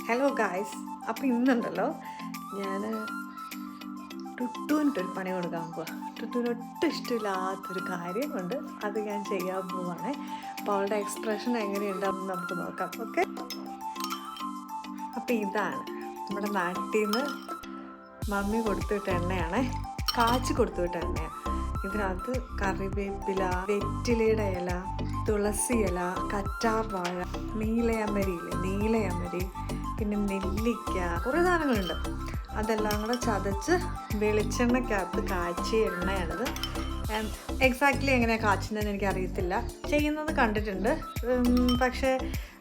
Hello guys, അപ്പോൾ ഇന്നുണ്ടല്ലോ ഞാൻ ടുട്ടുവിനൊരു പണി കൊടുക്കാൻ പോവാം. ടുട്ടുവിന് ഒട്ടും ഇഷ്ടമില്ലാത്തൊരു കാര്യം കൊണ്ട് അത് ഞാൻ ചെയ്യാൻ പോവാണേ. അപ്പോൾ അവളുടെ എക്സ്പ്രഷൻ എങ്ങനെയുണ്ടാവും നമുക്ക് നോക്കാം. ഓക്കെ, അപ്പോൾ ഇതാണ് നമ്മുടെ നാട്ടിൽ നിന്ന് മമ്മി കൊടുത്തുവിട്ട എണ്ണയാണേ, കാച്ചി കൊടുത്തുവിട്ട എണ്ണയാണ്. ഇതിനകത്ത് കറിവേപ്പില, വെറ്റിലയുടെ ഇല, തുളസി ഇല, കറ്റാർ വാഴ, നീലയമരി, പിന്നെ നെല്ലിക്ക, കുറേ സാധനങ്ങളുണ്ട്. അതെല്ലാം കൂടെ ചതച്ച് വെളിച്ചെണ്ണയ്ക്കകത്ത് കാച്ചിയ എണ്ണയാണിത്. എക്സാക്ട്ലി എങ്ങനെയാണ് കാച്ചുന്നതെന്ന് എനിക്കറിയത്തില്ല. ചെയ്യുന്നത് കണ്ടിട്ടുണ്ട്, പക്ഷേ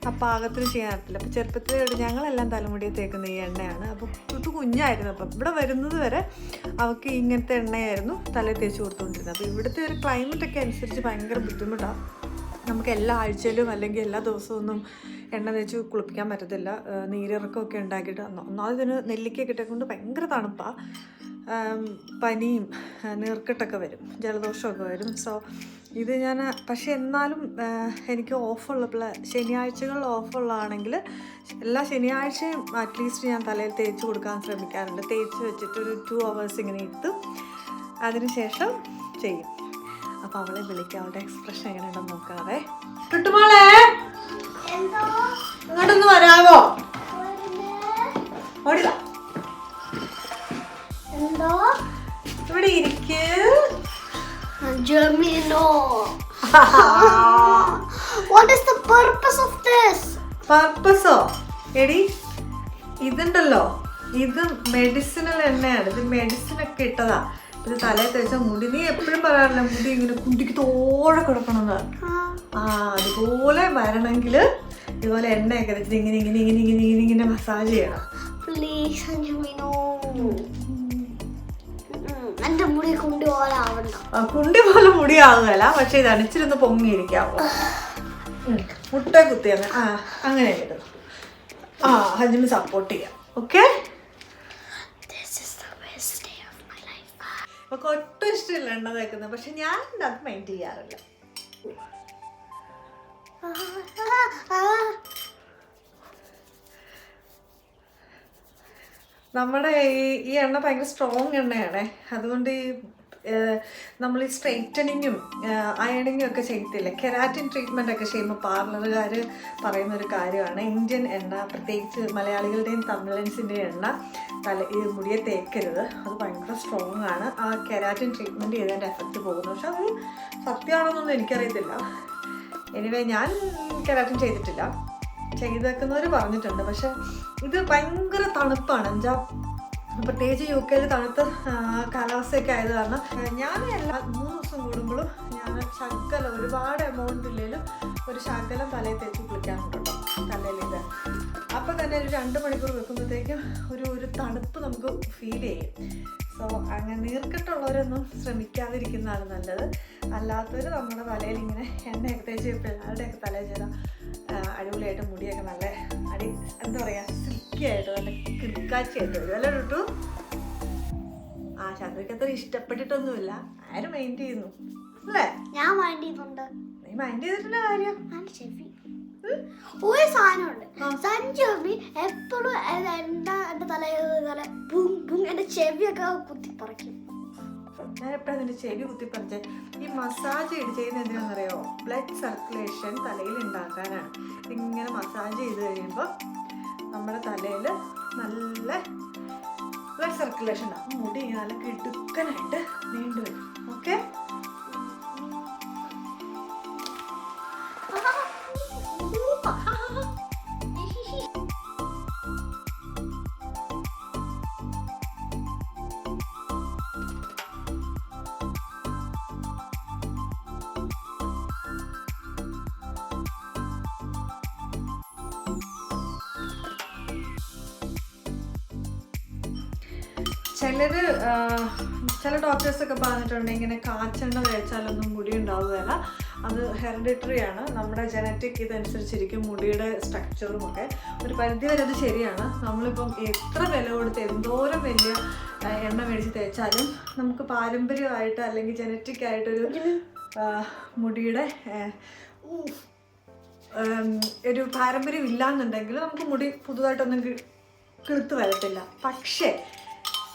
ആ പാകത്തിന് ചെയ്യാൻ അറിയത്തില്ല. അപ്പോൾ ചെറുപ്പത്തിൽ ഞങ്ങളെല്ലാം തലമുടിയെ തേക്കുന്ന ഈ എണ്ണയാണ്. അപ്പോൾ ഇത് കുഞ്ഞായിരുന്നു, അപ്പം ഇവിടെ വരുന്നത് വരെ അവൾക്ക് ഇങ്ങനത്തെ എണ്ണയായിരുന്നു തലയിൽ തേച്ച് കൊടുത്തുകൊണ്ടിരുന്നത്. അപ്പോൾ ഇവിടുത്തെ ഒരു ക്ലൈമറ്റൊക്കെ അനുസരിച്ച് ഭയങ്കര ബുദ്ധിമുട്ടാണ്. നമുക്ക് എല്ലാ ആഴ്ചയിലും അല്ലെങ്കിൽ എല്ലാ ദിവസവും ഒന്നും എണ്ണ തേച്ച് കുളിപ്പിക്കാൻ പറ്റത്തില്ല. നീരിറക്കമൊക്കെ ഉണ്ടാക്കിയിട്ട് ഒന്നാമതിന് നെല്ലിക്കൊക്കെ ഇട്ടേക്കൊണ്ട് ഭയങ്കര തണുപ്പാണ്. പനിയും നീർക്കെട്ടൊക്കെ വരും, ജലദോഷമൊക്കെ വരും. സോ ഇത് ഞാൻ പക്ഷേ എന്നാലും എനിക്ക് ഓഫുള്ളപ്പോൾ ശനിയാഴ്ചകളിൽ ഓഫുള്ളതാണെങ്കിൽ എല്ലാ ശനിയാഴ്ചയും അറ്റ്ലീസ്റ്റ് ഞാൻ തലയിൽ തേച്ച് കൊടുക്കാൻ ശ്രമിക്കാറുണ്ട്. തേച്ച് വെച്ചിട്ടൊരു 2 hours ഇങ്ങനെ ഇട്ട് അതിനുശേഷം ചെയ്യും. അപ്പോൾ അവളെ വിളിക്കാം, അവളുടെ എക്സ്പ്രഷൻ എങ്ങനെയുണ്ടെന്ന് നോക്കാവേ. ടുട്ടുമോളെ, ഇങ്ങോട്ടൊന്ന് വരാവോ? ഓടില്ല, ഇവിടെ ഇരിക്ക്. പർപ്പസോ? എടി ഇതുണ്ടല്ലോ, ഇത് മെഡിസിനൽ എണ്ണയാണ്. ഇത് മെഡിസിനൊക്കെ ഇട്ടതാ. ഇത് തലയിൽ തേച്ച മുടി, നീ എപ്പോഴും പറയാറില്ല മുടി ഇങ്ങനെ കുണ്ടിക്ക് തോഴെ കിടക്കണമെന്ന്. അതുപോലെ വരണമെങ്കിൽ ഇതുപോലെ എണ്ണയൊക്കെ വെച്ചിട്ട് ഇങ്ങനെ ഇങ്ങനെ ഇങ്ങനെ ഇങ്ങനെ ഇങ്ങനെ ഇങ്ങനെ മസാജ് ചെയ്യണം. കുണ്ടി പോലെ മുടി ആവുകയല്ല, പക്ഷെ ഇത് അടിച്ചിരുന്ന് പൊങ്ങിയിരിക്കാവോ. മുട്ട കുത്തി അങ്ങനെ കിട്ടും. അതിന് സപ്പോർട്ട് ചെയ്യാം. ഓക്കെ, അപ്പൊ ഒട്ടും ഇഷ്ടമില്ല എണ്ണ തേക്കുന്നത്, പക്ഷെ ഞാൻ അത് മൈൻഡ് ചെയ്യാറില്ല. നമ്മുടെ ഈ എണ്ണ ഭയങ്കര സ്ട്രോങ് എണ്ണയാണേ. അതുകൊണ്ട് നമ്മൾ ഈ സ്ട്രെയിറ്റനിങ്ങും അയണിങ്ങും ഒക്കെ ചെയ്യത്തില്ലേ, കെരാറ്റിൻ ട്രീറ്റ്മെൻ്റ് ഒക്കെ ചെയ്യുമ്പോൾ പാർലറുകാർ പറയുന്നൊരു കാര്യമാണ്, ഇന്ത്യൻ എണ്ണ, പ്രത്യേകിച്ച് മലയാളികളുടെയും തമിഴൻസിൻ്റെയും എണ്ണ ഈ മുടിയെ തേക്കരുത്. അത് ഭയങ്കര സ്ട്രോങ് ആണ്. ആ കെരാറ്റിൻ ട്രീറ്റ്മെൻറ്റ് ചെയ്തതിൻ്റെ എഫക്റ്റ് പോകുന്നു. പക്ഷെ അത് സത്യമാണെന്നൊന്നും എനിക്കറിയത്തില്ല. എനിവേ ഞാൻ കെരാറ്റിൻ ചെയ്തിട്ടില്ല, ചെയ്തേക്കുന്നവർ പറഞ്ഞിട്ടുണ്ട്. പക്ഷെ ഇത് ഭയങ്കര തണുപ്പാണ്. എന്നുവെച്ചാൽ പ്രത്യേകിച്ച് UK തണുത്ത കാലാവസ്ഥയൊക്കെ ആയത് കാരണം ഞാൻ എല്ലാ 3 ദിവസം കൂടുമ്പോഴും ഞാൻ ശകലം, ഒരുപാട് എമൗണ്ട് ഇല്ലെങ്കിലും ഒരു ശകലം തലയിൽ തേച്ച് കുളിക്കാറുണ്ടോ തലയിൽ. ഇത് അപ്പം തന്നെ ഒരു 2 മണിക്കൂർ വെക്കുമ്പോഴത്തേക്കും ഒരു തണുപ്പ് നമുക്ക് ഫീൽ ചെയ്യും. സോ അങ്ങനെ നീർക്കെട്ടുള്ളവരൊന്നും ശ്രമിക്കാതിരിക്കുന്നതാണ് നല്ലത്. അല്ലാത്തവർ നമ്മുടെ തലയിൽ ഇങ്ങനെ എണ്ണയൊക്കെ തേച്ച് പിള്ളേരുടെയൊക്കെ തലയിൽ ചെയ്താൽ അടിപൊളിയായിട്ട് മുടിയൊക്കെ നല്ല എന്താ പറയുക, സിൽക്കി ആയിട്ട് നല്ല കിടക്കാച്ചിയായിട്ട് വരും. അല്ല ടുട്ടു? ചന്ദ്രയ്ക്ക് അത്ര ഇഷ്ടപ്പെട്ടിട്ടൊന്നുമില്ല, ആരും മൈൻഡ് ചെയ്യുന്നു അല്ലേ? ഞാൻ മൈൻഡ് ചെയ്യുന്നുണ്ട്. നീ മൈൻഡ് ചെയ്തിട്ടുള്ള കാര്യം ഒരു സാധനമുണ്ട്. സഞ്ജു എപ്പോഴും എന്റെ തല എന്റെ ചെവിയൊക്കെ കുത്തിപ്പറിക്കും. ഞാൻ എപ്പോഴാണ് നിന്റെ ചെവി കുത്തിപ്പറിച്ച്? ഈ മസാജ് ചെയ്യുന്ന എന്തിനാണെന്നറിയോ? ബ്ലഡ് സർക്കുലേഷൻ തലയിൽ ഉണ്ടാക്കാനാണ്. ഇങ്ങനെ മസാജ് ചെയ്ത് കഴിയുമ്പോൾ നമ്മുടെ തലയിൽ നല്ല ബ്ലഡ് സർക്കുലേഷൻ ഉണ്ടാകും. മുടി നല്ല കിടുക്കനായിട്ട് നീണ്ടു വരും. ഓക്കെ, ചില ഡോക്ടേഴ്സൊക്കെ പറഞ്ഞിട്ടുണ്ട് ഇങ്ങനെ കാച്ചെണ്ണ തേച്ചാലൊന്നും മുടി ഉണ്ടാവുകയില്ല. അത് ഹെറിഡിറ്ററി ആണ്, നമ്മുടെ ജനറ്റിക് ഇതനുസരിച്ചിരിക്കും മുടിയുടെ സ്ട്രക്ചറും ഒക്കെ. ഒരു പരിധി വരെ അത് ശരിയാണ്. നമ്മളിപ്പം എത്ര വില കൊടുത്ത് എന്തോരം വലിയ എണ്ണ മേടിച്ച് തേച്ചാലും നമുക്ക് പാരമ്പര്യമായിട്ട് അല്ലെങ്കിൽ ജനറ്റിക് ആയിട്ടൊരു മുടിയുടെ ഒരു പാരമ്പര്യം ഇല്ലാന്നുണ്ടെങ്കിൽ നമുക്ക് മുടി പുതുതായിട്ടൊന്നും കിളുത്ത് വരത്തില്ല. പക്ഷേ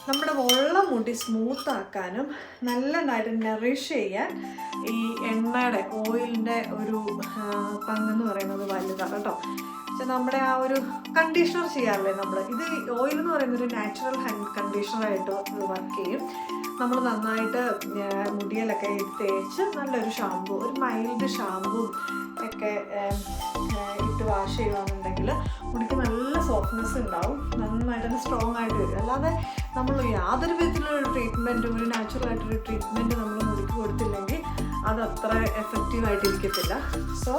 നമ്മുടെ ഉള്ള മുടി സ്മൂത്താക്കാനും നല്ലതായിട്ട് നറിഷ് ചെയ്യാൻ ഈ എണ്ണയുടെ ഓയിലിൻ്റെ ഒരു പങ്കെന്ന് പറയുന്നത് വലുതാണ് കേട്ടോ. പക്ഷെ നമ്മുടെ ആ ഒരു കണ്ടീഷണർ ചെയ്യാറില്ലേ നമ്മൾ, ഇത് ഓയിൽ എന്ന് പറയുന്നത് ഒരു നാച്ചുറൽ കണ്ടീഷണറായിട്ട് വർക്ക് ചെയ്യും. നമ്മൾ നന്നായിട്ട് മുടിയിലൊക്കെ തേച്ച് നല്ലൊരു ഷാമ്പു, ഒരു മൈൽഡ് ഷാമ്പു ഒക്കെ ഇട്ട് വാഷ് ചെയ്യുകയാണെന്നുണ്ടെങ്കിൽ മുടിക്ക് നല്ല സോഫ്റ്റ്നെസ് ഉണ്ടാവും, നന്നായിട്ട് തന്നെ സ്ട്രോങ് ആയിട്ട് വരും. അല്ലാതെ നമ്മൾ യാതൊരു വിധത്തിലുള്ള ട്രീറ്റ്മെൻറ്റും, ഒരു നാച്ചുറലായിട്ടൊരു ട്രീറ്റ്മെൻറ്റ് നമ്മൾ മുടിക്ക് കൊടുത്തില്ലെങ്കിൽ അത് അത്ര എഫക്റ്റീവായിട്ടിരിക്കത്തില്ല. സോ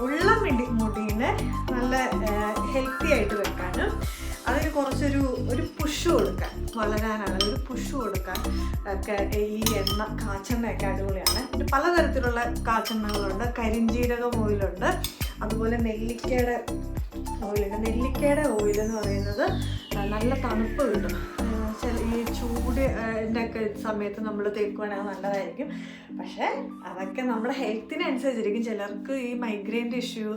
ഉള്ള മുടീനെ നല്ല ഹെൽത്തി ആയിട്ട് വെക്കാനും അതിന് കുറച്ചൊരു പുഷ് കൊടുക്കാൻ, വളരാനാണ് ഒരു പുഷ് കൊടുക്കാൻ ഒക്കെ ഈ എണ്ണ, കാച്ചെണ്ണയൊക്കെ അടിപൊളിയാണ്. പിന്നെ പലതരത്തിലുള്ള കാച്ചെണ്ണകളുണ്ട്. കരിഞ്ജീരകം ഓയിലുണ്ട്, അതുപോലെ നെല്ലിക്കയുടെ ഓയിലുണ്ട്. നെല്ലിക്കയുടെ ഓയിൽ എന്ന് പറയുന്നത് നല്ല തണുപ്പ് കിട്ടും. ഈ ചൂടിൻ്റെ ഒക്കെ സമയത്ത് നമ്മൾ തേക്കുകയാണെങ്കിൽ നല്ലതായിരിക്കും. പക്ഷേ അതൊക്കെ നമ്മുടെ ഹെൽത്തിനനുസരിച്ചിരിക്കും. ചിലർക്ക് ഈ മൈഗ്രെയിൻ്റെ ഇഷ്യൂ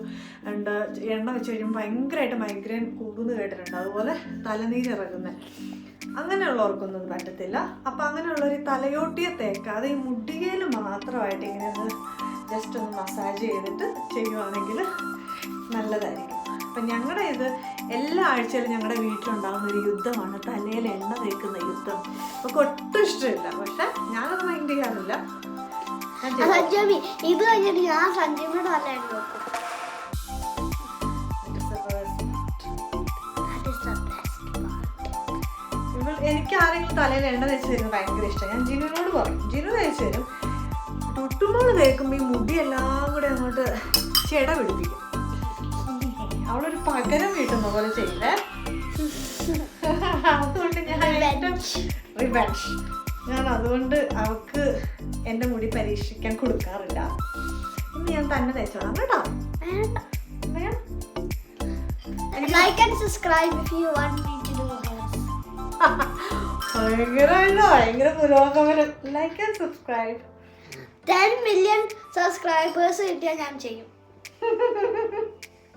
ഉണ്ട്, എണ്ണ വെച്ച് കഴിയുമ്പോൾ ഭയങ്കരമായിട്ട് മൈഗ്രെയിൻ കൂടുന്നു കേട്ടിട്ടുണ്ട്. അതുപോലെ തലനീരിറങ്ങുന്നത്, അങ്ങനെയുള്ളവർക്കൊന്നും പറ്റത്തില്ല. അപ്പം അങ്ങനെയുള്ളൊരു തലയോട്ടിയെ തേക്കാതെ ഈ മുടികയിൽ മാത്രമായിട്ട് ഇങ്ങനെ ഒന്ന് ജസ്റ്റ് ഒന്ന് മസാജ് ചെയ്തിട്ട് ചെയ്യുവാണെങ്കിൽ നല്ലതായിരിക്കും. അപ്പം ഞങ്ങളുടെ ഇത് എല്ലാ ആഴ്ചയിലും ഞങ്ങളുടെ വീട്ടിലുണ്ടാകുന്ന ഒരു യുദ്ധമാണ് തലയിൽ എണ്ണ തേക്കുന്ന യുദ്ധം. നമുക്ക് ഒട്ടും ഇഷ്ടമില്ല, പക്ഷെ ഞാനത് മൈൻഡ് ചെയ്യാറില്ല. ഇത് കഴിഞ്ഞിട്ട് ഞാൻ സഞ്ജീവിനോട് നല്ല എണ്ണ നോക്കും. എനിക്ക് ആരെങ്കിലും തലയിൽ എണ്ണ തേച്ച് തരുന്നത് ഭയങ്കര ഇഷ്ടമാണ്. ഞാൻ ജിനുവിനോട് പറയും, ജിനു തേച്ച് തരും. ടുട്ടുമോള് തേക്കുമ്പോൾ ഈ മുടി എല്ലാം കൂടെ അങ്ങോട്ട് ചെട പിടിപ്പിക്കും. അവളൊരു പകരം വീട്ടുന്ന പോലെ ചെയ്തേ. അതുകൊണ്ട് ഞാൻ അതുകൊണ്ട് അവൾക്ക് എൻ്റെ മുടി പരീക്ഷിക്കാൻ കൊടുക്കാറില്ല. ഇന്ന് ഞാൻ തന്നെ തേച്ചോളാം കേട്ടോ. Like and subscribe if you want me to do this. ഭയങ്കര പുരോഗമനം. Like and subscribe. 10 million subscribers കിട്ടിയാൽ ഞാൻ ചെയ്യും.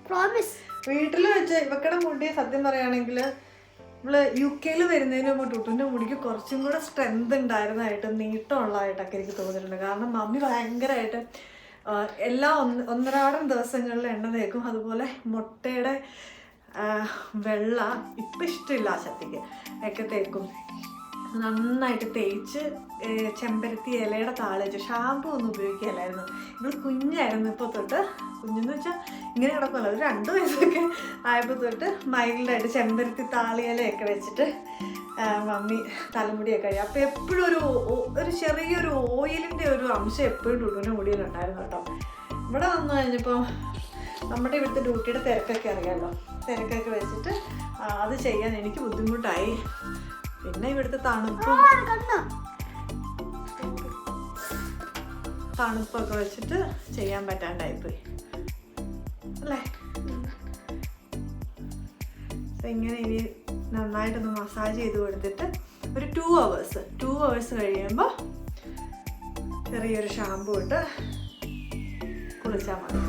പ്രോമിസ്. വീട്ടിൽ വെച്ച് ഇവക്കടെ മുടി സത്യം പറയുകയാണെങ്കിൽ നമ്മൾ UK വരുന്നതിന് മുമ്പ് ടുട്ടുവിൻ്റെ മുടിക്ക് കുറച്ചും കൂടെ സ്ട്രെങ്ത് ഉണ്ടായിരുന്നതായിട്ട്, നീട്ടമുള്ളതായിട്ടൊക്കെ എനിക്ക് തോന്നിയിട്ടുണ്ട്. കാരണം മമ്മി ഭയങ്കരമായിട്ട് എല്ലാ ഒന്നരാടം ദിവസങ്ങളിൽ എണ്ണ തേക്കും. അതുപോലെ മുട്ടയുടെ വെള്ള ഇപ്പം ഇഷ്ടമില്ല ശക്തിക്ക് ഒക്കെ തേക്കും. നന്നായിട്ട് തേച്ച് ചെമ്പരത്തി ഇലയുടെ താളിച്ച് ഷാമ്പു ഒന്നും ഉപയോഗിക്കുകയല്ലായിരുന്നു. ഇവൾ കുഞ്ഞായിരുന്നു. ഇപ്പോൾ തൊട്ട് കുഞ്ഞെന്ന് വെച്ചാൽ ഇങ്ങനെ കിടക്കുമല്ലോ, ഒരു 2 വയസ്സൊക്കെ ആയപ്പോൾ തൊട്ട് മൈൽഡായിട്ട് ചെമ്പരത്തി താളിയിലയൊക്കെ വെച്ചിട്ട് മമ്മി തലമുടിയൊക്കെ കഴിയും. അപ്പോൾ എപ്പോഴും ഒരു ചെറിയൊരു ഓയിലിൻ്റെ ഒരു അംശം എപ്പോഴും ടുട്ടുവിൻ്റെ മുടിയിലുണ്ടായിരുന്നു കേട്ടോ. ഇവിടെ വന്നു കഴിഞ്ഞപ്പോൾ നമ്മുടെ ഇവിടുത്തെ ഡ്യൂട്ടിയുടെ തിരക്കൊക്കെ അറിയാമല്ലോ, തിരക്കൊക്കെ വെച്ചിട്ട് അത് ചെയ്യാൻ എനിക്ക് ബുദ്ധിമുട്ടായി. പിന്നെ ഇവിടുത്തെ തണുപ്പൊക്കെ വെച്ചിട്ട് ചെയ്യാൻ പറ്റാണ്ടായിപ്പോയി അല്ലേ. ഇങ്ങനെ ഇനി നന്നായിട്ടൊന്ന് മസാജ് ചെയ്ത് കൊടുത്തിട്ട് ഒരു 2 hours കഴിയുമ്പോൾ ചെറിയൊരു ഷാമ്പു ഇട്ട് കുളിച്ചാൽ മതി.